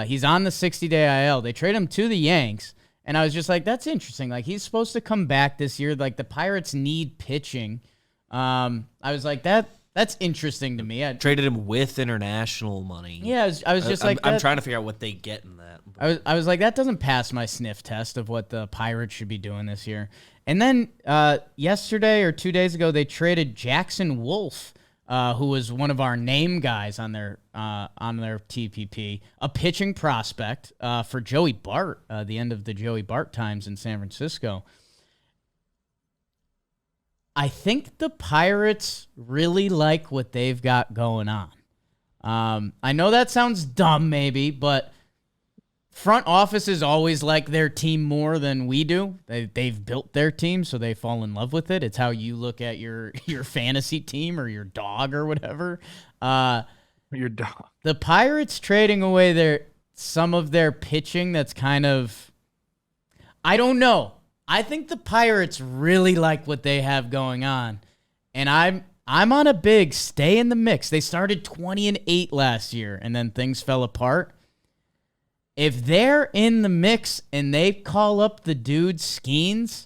He's on the 60-day IL. They traded him to the Yanks, and I was just like, that's interesting. Like, he's supposed to come back this year. Like, the Pirates need pitching. I was like, that's interesting to me. I traded him with international money. Yeah, I was just like, I'm trying to figure out what they get in that. I was like, that doesn't pass my sniff test of what the Pirates should be doing this year. And then yesterday or 2 days ago, they traded Jackson Wolf, who was one of our name guys on their TPP, a pitching prospect for Joey Bart, the end of the Joey Bart times in San Francisco. I think the Pirates really like what they've got going on. I know that sounds dumb maybe, but front offices always like their team more than we do. They've built their team, so they fall in love with it. It's how you look at your fantasy team or your dog or whatever. Your dog. The Pirates trading away some of their pitching that's kind of, I don't know. I think the Pirates really like what they have going on, and I'm on a big stay in the mix. They started 20-8 last year, and then things fell apart. If they're in the mix and they call up the dude Skeens,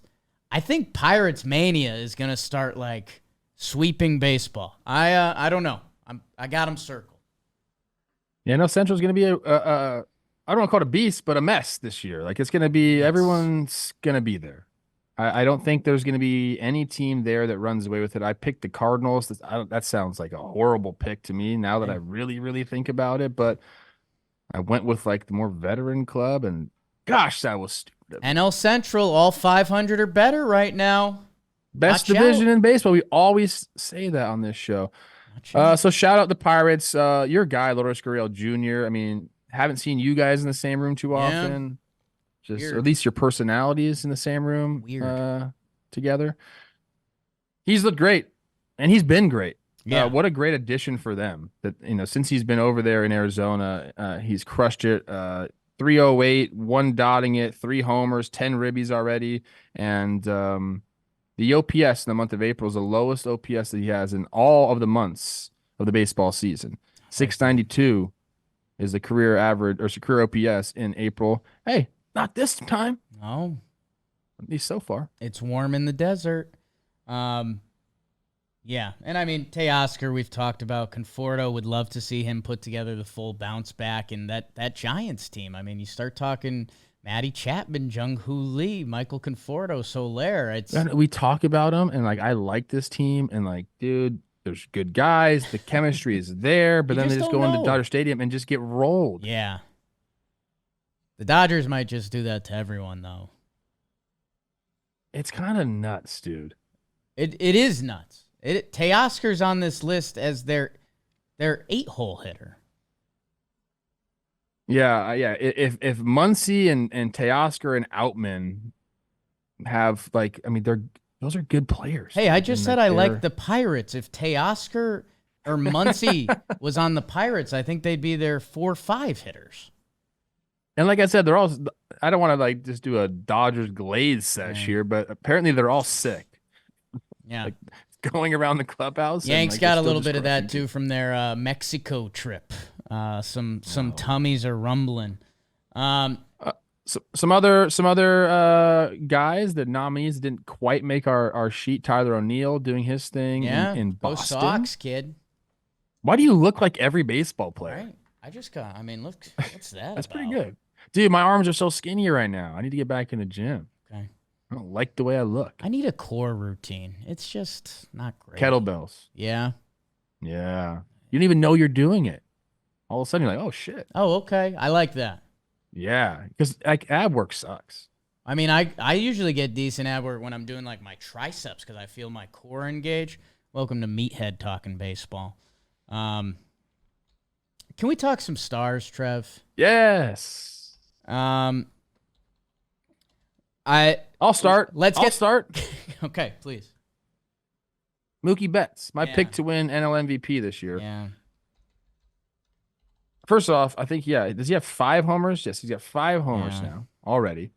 I think Pirates Mania is gonna start like sweeping baseball. I don't know. I got them circled. Yeah, no, Central's gonna be I don't want to call it a beast, but a mess this year. Like it's going to be, everyone's going to be there. I don't think there's going to be any team there that runs away with it. I picked the Cardinals. That sounds like a horrible pick to me now that I really, really think about it. But I went with like the more veteran club, and gosh, that was stupid. NL Central, all 500 or better right now. Best division in baseball. We always say that on this show. So shout out the Pirates. Your guy, Lourdes Gurriel Jr. I mean, haven't seen you guys in the same room too often. Or at least your personalities in the same room together. He's looked great, and he's been great. Yeah, what a great addition for them. That since he's been over there in Arizona, he's crushed it. 308, 1 dotting it, 3 homers, 10 ribbies already, and the OPS in the month of April is the lowest OPS that he has in all of the months of the baseball season. 692 is the career average or career OPS in April. Hey, not this time. No. At least so far. It's warm in the desert. Yeah. And I mean, Teoscar, we've talked about. Conforto, would love to see him put together the full bounce back in that Giants team. I mean, you start talking Matty Chapman, Jung Hoo Lee, Michael Conforto, Soler. We talk about them, and like I like this team, and like, dude, there's good guys. The chemistry is there, but You then they just just don't go into know. Dodger Stadium and just get rolled. Yeah. The Dodgers might just do that to everyone, though. It's kind of nuts, dude. It is nuts. Teoscar's on this list as their 8-hole hitter. Yeah. If Muncy and Teoscar and Outman have those are good players. Hey, I dude. just And, said I they're- like the Pirates. If Teoscar or Muncy was on the Pirates, I think they'd be their 4-5 hitters. And like I said, they're all. I don't want to just do a Dodgers glaze sesh here, but apparently they're all sick. Yeah. Going around the clubhouse. Yanks and, got a they're little still bit of just that crushing too from their Mexico trip. Some tummies are rumbling. Some other guys, the nominees didn't quite make our sheet. Tyler O'Neill doing his thing in Go Boston. Sox, kid. Why do you look like every baseball player? Right. Look, what's that? That's pretty about? good. Dude, my arms are so skinny right now. I need to get back in the gym. Okay. I don't like the way I look. I need a core routine. It's just not great. Kettlebells. Yeah. Yeah. You don't even know you're doing it. All of a sudden you're like, oh shit. Oh, okay. I like that. Yeah. Because ab work sucks. I mean, I usually get decent ab work when I'm doing like my triceps because I feel my core engage. Welcome to Meathead Talking Baseball. Can we talk some stars, Trev? Yes. I'll start. Let's start. Okay, please. Mookie Betts, my Yeah. pick to win NL MVP this year. Yeah. First off, I think, does he have 5 homers? Yes, he's got 5 homers now already.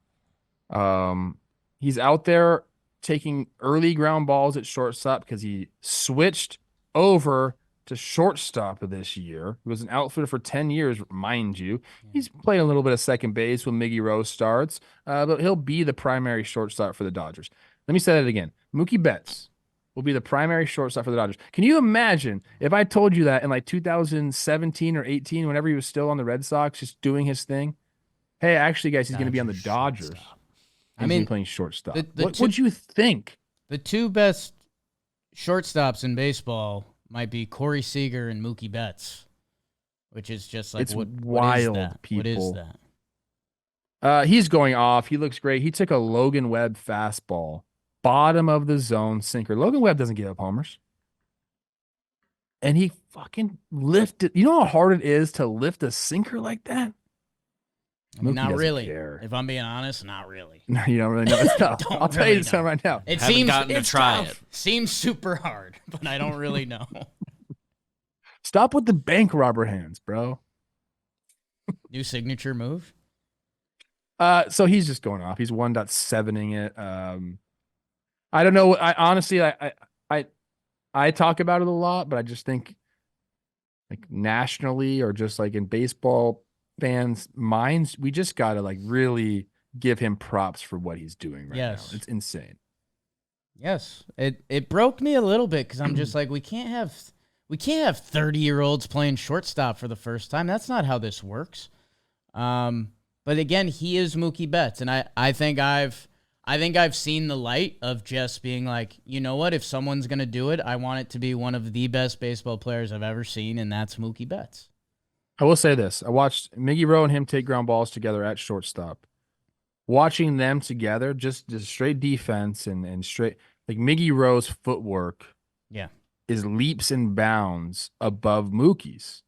He's out there taking early ground balls at shortstop because he switched over to shortstop this year. He was an outfielder for 10 years, mind you. He's playing a little bit of second base when Miggy Rose starts, but he'll be the primary shortstop for the Dodgers. Let me say that again. Mookie Betts will be the primary shortstop for the Dodgers. Can you imagine if I told you that in like 2017 or 18, whenever he was still on the Red Sox, just doing his thing? Hey, actually, guys, he's going to be on the Dodgers. I mean, playing shortstop. what would you think? The 2 best shortstops in baseball might be Corey Seager and Mookie Betts, which is just like It's what wild, is that? people. What is that? He's going off. He looks great. He took a Logan Webb fastball, bottom of the zone sinker. Logan Webb doesn't give up homers. And he fucking lifted. You know how hard it is to lift a sinker like that? I mean, Mookie not doesn't really. care. If I'm being honest, not really. No, you don't really know. It's tough. Don't I'll tell really you something right now. It Haven't seems gotten to it's try tough. it. Seems super hard, but I don't really know. Stop with the bank robber hands, bro. New signature move. So he's just going off. He's 1.7ing it. I don't know. I honestly, I talk about it a lot, but I just think like nationally or just like in baseball fans' minds, we just gotta like really give him props for what he's doing right Yes. now. It's insane. Yes, it broke me a little bit because I'm just like we can't have 30-year-olds playing shortstop for the first time. That's not how this works. But again, he is Mookie Betts, and I think I've seen the light of just being like, you know what? If someone's gonna do it, I want it to be one of the best baseball players I've ever seen, and that's Mookie Betts. I will say this. I watched Miggy Rowe and him take ground balls together at shortstop. Watching them together, just straight defense and straight, like Miggy Rowe's footwork is leaps and bounds above Mookie's.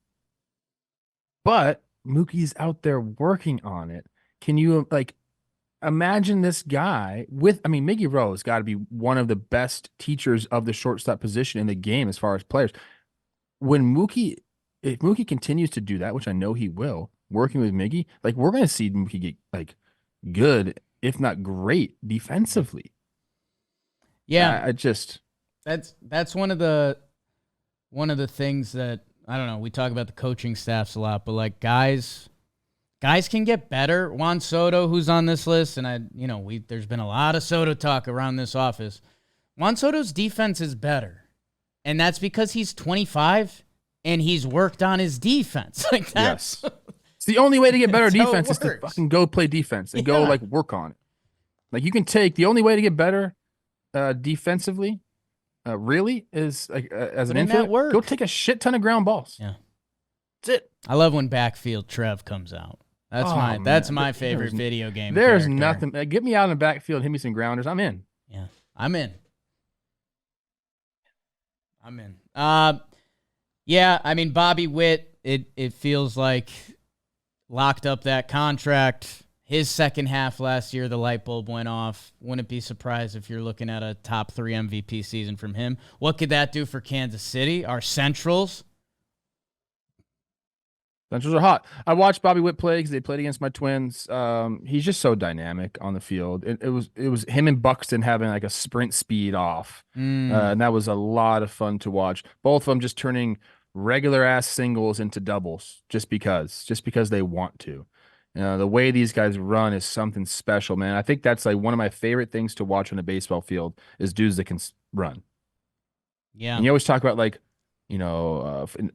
But Mookie's out there working on it. Can you like imagine this guy Miggy Rowe's got to be one of the best teachers of the shortstop position in the game as far as players. If Mookie continues to do that, which I know he will, working with Miggy, like we're going to see Mookie get like good, if not great, defensively. Yeah, that's one of the things that I don't know. We talk about the coaching staffs a lot, but like guys can get better. Juan Soto, who's on this list, and there's been a lot of Soto talk around this office. Juan Soto's defense is better, and that's because he's 25 and he's worked on his defense. Like that's it's the only way to get better That's how it defense is to works. fucking go play defense and go like work on it. Like you can take the only way to get better defensively really is like as an Put in that infielder, work. go take a shit ton of ground balls. Yeah. That's it. I love when backfield Trev comes out. That's my favorite video game. There's character. nothing. Get me out in the backfield, hit me some grounders. I'm in. Yeah, I'm in. Yeah, I mean Bobby Witt. It feels like locked up that contract. His second half last year, the light bulb went off. Wouldn't be surprised if you're looking at a top 3 MVP season from him. What could that do for Kansas City? Our Centrals. Centrals are hot. I watched Bobby Witt play because they played against my Twins. He's just so dynamic on the field. It was him and Buxton having like a sprint speed off, and that was a lot of fun to watch. Both of them just turning regular ass singles into doubles just because they want to. The way these guys run is something special, man. I think that's like one of my favorite things to watch on a baseball field is dudes that can run. Yeah, and you always talk about like,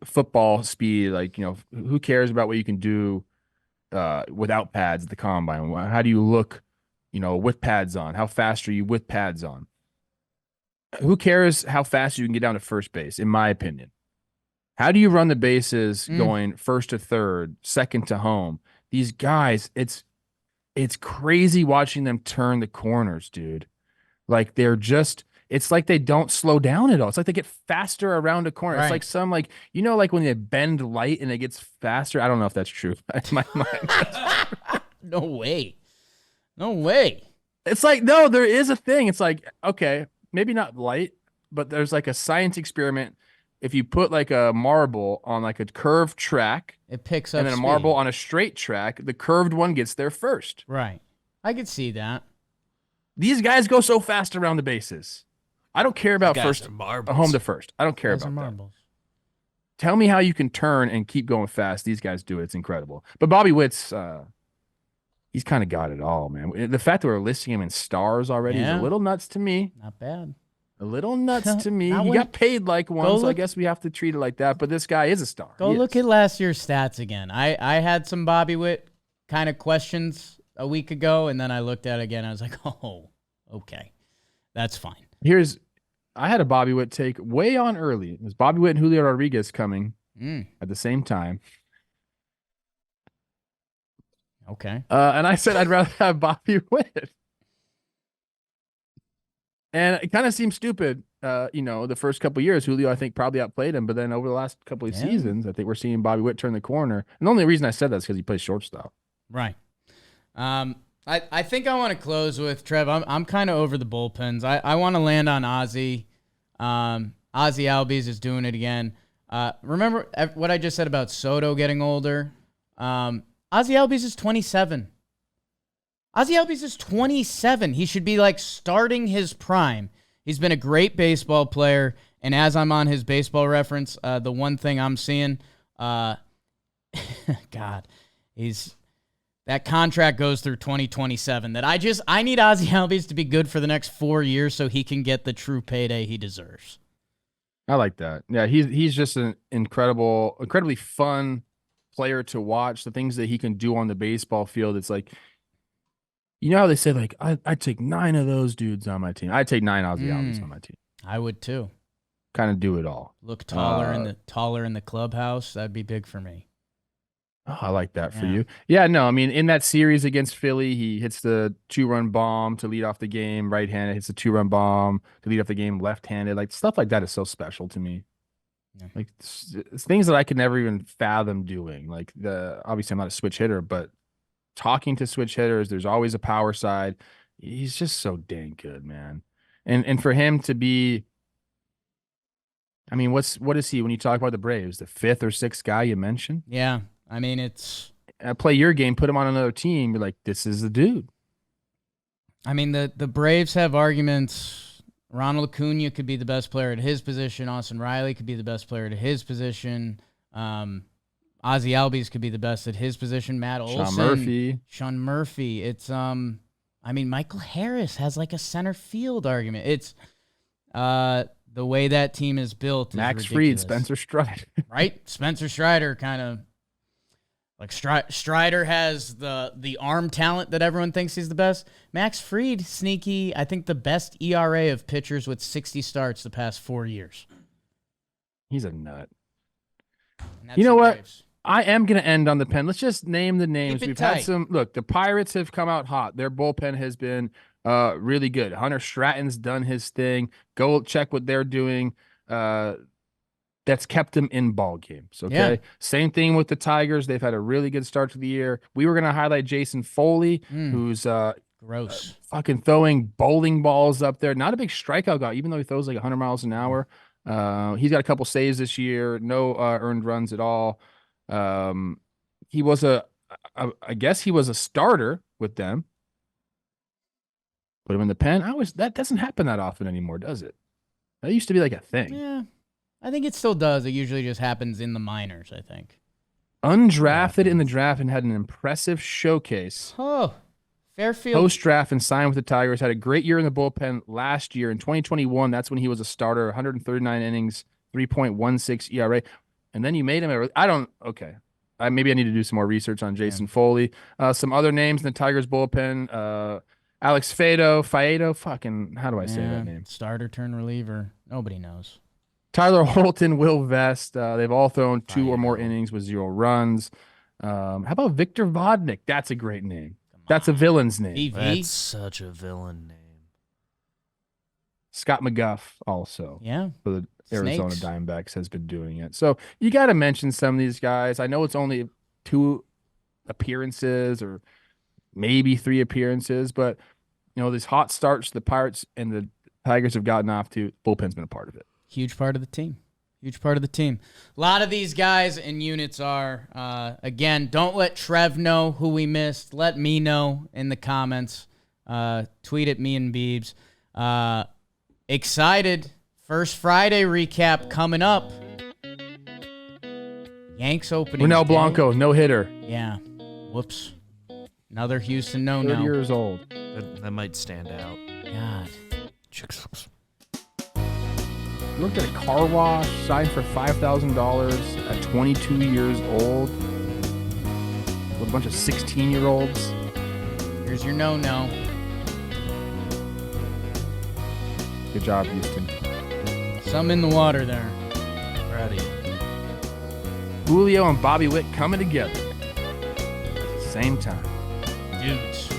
football speed, like, who cares about what you can do without pads at the combine? How do you look, with pads on? How fast are you with pads on? Who cares how fast you can get down to first base, in my opinion? How do you run the bases going first to third, second to home? These guys, it's crazy watching them turn the corners, dude. Like it's like they don't slow down at all. It's like they get faster around a corner. Right. It's like some like like when they bend light and it gets faster. I don't know if that's true. my mind. No way. It's like, no, there is a thing. It's like, okay, maybe not light, but there's like a science experiment. If you put like a marble on like a curved track, It picks up and then a speed. marble on a straight track, the curved one gets there first. Right. I could see that. These guys go so fast around the bases. I don't care about first home to first. I don't care Those are about that. marbles. Tell me how you can turn and keep going fast. These guys do it. It's incredible. But Bobby Witt's, he's kind of got it all, man. The fact that we're listing him in stars already is a little nuts to me. Not bad. A little nuts to me. Not He when- got paid like one, so I look- guess we have to treat it like that. But this guy is a star. Go He look is. at last year's stats again. I had some Bobby Witt kind of questions a week ago, and then I looked at it again. I was like, oh, okay. That's fine. I had a Bobby Witt take way on early. It was Bobby Witt and Julio Rodriguez coming at the same time. Okay. And I said I'd rather have Bobby Witt. And it kind of seems stupid, the first couple of years. Julio, I think, probably outplayed him. But then over the last couple of seasons, I think we're seeing Bobby Witt turn the corner. And the only reason I said that is because he plays shortstop. Right. I think I want to close with Trev. I'm kind of over the bullpens. I want to land on Ozzie. Ozzie Albies is doing it again. Remember what I just said about Soto getting older? Ozzie Albies is 27. Ozzie Albies is 27. He should be like starting his prime. He's been a great baseball player, and as I'm on his baseball reference, the one thing I'm seeing, God, that contract goes through 2027. I need Ozzie Albies to be good for the next 4 years so he can get the true payday he deserves. I like that. Yeah, he's just an incredibly fun player to watch. The things that he can do on the baseball field, it's like, how they say, like, I'd take 9 of those dudes on my team. I'd take 9 Ozzie Albies on my team. I would too. Kind of do it all. Look taller in the clubhouse. That'd be big for me. Oh, I like that for you. Yeah, no, I mean, in that series against Philly, he hits the 2-run bomb to lead off the game, right-handed, hits the 2-run bomb to lead off the game, left-handed. Like, stuff like that is so special to me. Yeah. Like, it's things that I could never even fathom doing. Like, obviously I'm not a switch hitter, but talking to switch hitters, there's always a power side. He's just so dang good, man. And for him to be, I mean, what is he when you talk about the Braves? The 5th or 6th guy you mentioned? Yeah. I mean, it's... play your game, put him on another team, you're like, this is the dude. I mean, the Braves have arguments. Ronald Acuna could be the best player at his position. Austin Riley could be the best player at his position. Ozzie Albies could be the best at his position. Matt Olson. Sean Murphy. It's, I mean, Michael Harris has like a center field argument. It's, the way that team is built is Max ridiculous. Fried, Spencer Strider. Right? Spencer Strider kind of... Like Strider has the arm talent that everyone thinks he's the best. Max Fried, sneaky, I think the best ERA of pitchers with 60 starts the past 4 years. He's a nut. You know what? Braves. I am going to end on the pen. Let's just name the names. We've tight. Had some. Look, the Pirates have come out hot. Their bullpen has been really good. Hunter Stratton's done his thing. Go check what they're doing. That's kept them in ball games. Okay. Yeah. Same thing with the Tigers. They've had a really good start to the year. We were going to highlight Jason Foley, who's gross, fucking throwing bowling balls up there. Not a big strikeout guy, even though he throws like 100 miles an hour. He's got a couple saves this year. No earned runs at all. He was I guess he was a starter with them. Put him in the pen. That doesn't happen that often anymore, does it? That used to be like a thing. Yeah. I think it still does. It usually just happens in the minors, I think. Undrafted in the draft and had an impressive showcase. Oh, Fairfield. Post-draft and signed with the Tigers. Had a great year in the bullpen last year. In 2021, that's when he was a starter. 139 innings, 3.16 ERA. And then you made him okay. Maybe I need to do some more research on Jason Foley. Some other names in the Tigers bullpen. Alex Faedo. Fucking, how do I say that name? Starter turn reliever. Nobody knows. Tyler Holton, Will Vest. They've all thrown 2 or more innings with 0 runs. How about Victor Vodnik? That's a great name. That's a villain's name. VV? That's such a villain name. Scott McGuff also. Yeah. For the Arizona Diamondbacks has been doing it. So you got to mention some of these guys. I know it's only 2 appearances or maybe 3 appearances, but these hot starts the Pirates and the Tigers have gotten off to, bullpen's been a part of it. Huge part of the team. A lot of these guys and units are, again, don't let Trev know who we missed. Let me know in the comments. Tweet at me and Beebs. Excited. First Friday recap coming up. Yanks opening. Ronel Blanco, no hitter. Yeah. Whoops. Another Houston no. 30 years old. That might stand out. God. You worked at a car wash, signed for $5,000 at 22 years old with a bunch of 16-year-olds. Here's your no. Good job, Houston. Some in the water there. Proud of you. Julio and Bobby Witt coming together at the same time. Dudes.